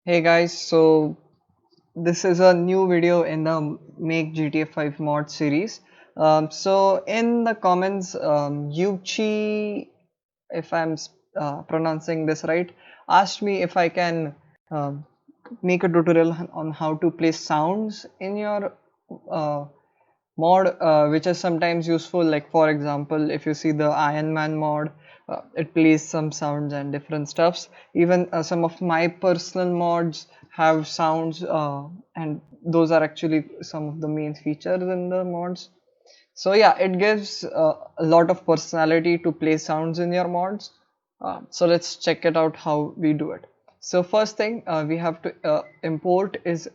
Hey guys, so this is a new video in the Make GTA 5 mod series. So in the comments, Yuchi, if I'm pronouncing this right, asked me if I can um, make a tutorial on how to place sounds in your uh, mod, which is sometimes useful. Like for example, if you see the Iron Man mod, it plays some sounds and different stuffs. Even some of my personal mods have sounds, and those are actually some of the main features in the mods. So yeah, it gives a lot of personality to play sounds in your mods. So let's check it out how we do it. So first thing we have to import is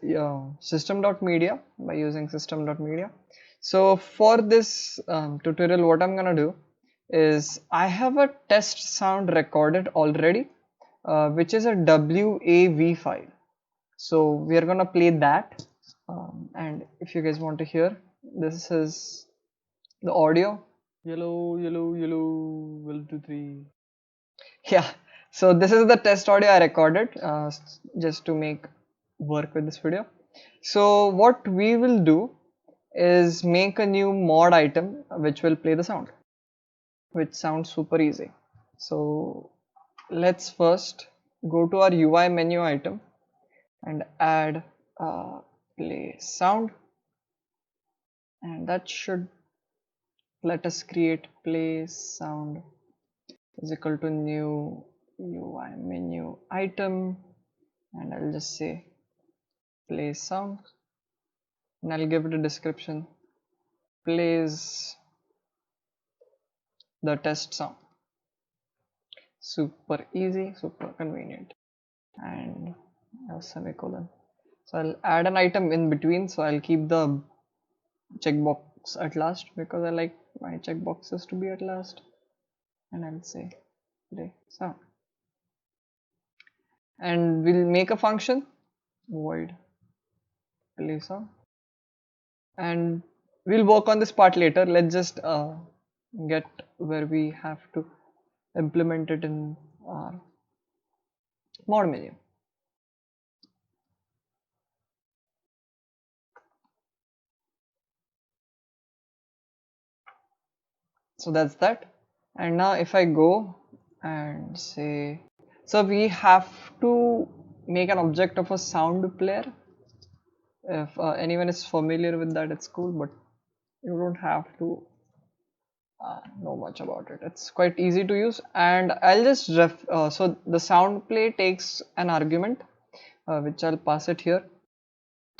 system.media by using system.media. So for this tutorial, what I'm gonna do is I have a test sound recorded already, which is a WAV file. So we are gonna play that, and if you guys want to hear, this is the audio. Yellow, yellow, yellow, 1, 2, 3. Yeah, so this is the test audio I recorded just to make work with this video. So what we will do is make a new mod item which will play the sound, which sounds super easy. So let's first go to our UI menu item and add play sound, and that should let us create play sound is equal to new UI menu item, and I'll just say play sound, and I'll give it a description. Plays the test sound. Super easy, super convenient, and a semicolon. So I'll add an item in between. So I'll keep the checkbox at last because I like my checkboxes to be at last, and I'll say play sound, and we'll make a function void play sound, and we'll work on this part later. Let's just get where we have to implement it in our mod menu. So that's that. And now if I go and say, so we have to make an object of a sound player. If anyone is familiar with that, it's cool, but you don't have to know much about it. It's quite easy to use, and I'll just so the sound play takes an argument, which I'll pass it here,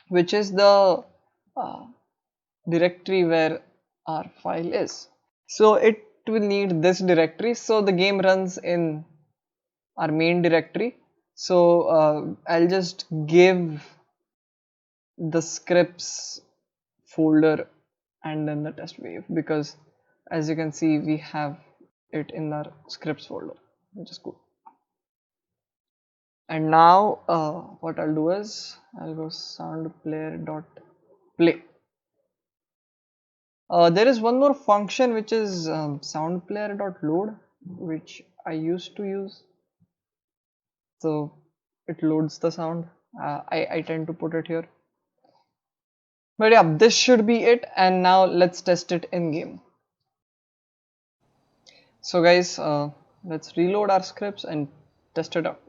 which is the uh, directory where our file is. So it will need this directory. So the game runs in our main directory. So I'll just give the scripts folder and then the test wave, because as you can see we have it in our scripts folder, which is cool. And now what I'll do is I'll go sound player dot play. There is one more function which is sound player dot load, which I used to use. So it loads the sound. I tend to put it here. But yeah, this should be it, and now let's test it in game. So guys, let's reload our scripts and test it out.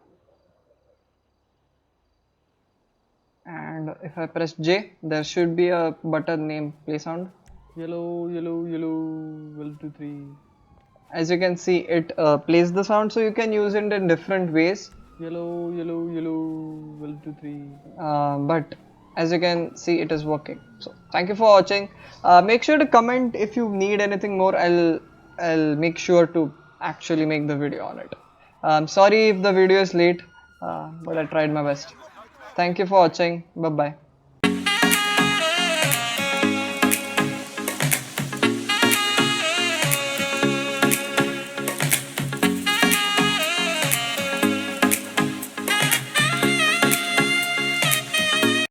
And if I press J, there should be a button named play sound. Yellow, yellow, yellow, 1, 2, 3. As you can see, it plays the sound, so you can use it in different ways. Yellow, yellow, yellow, 1, 2, 3. But as you can see, it is working. So thank you for watching. Make sure to comment if you need anything more. I'll make sure to actually make the video on it. Sorry if the video is late, but I tried my best. Thank you for watching. Bye bye.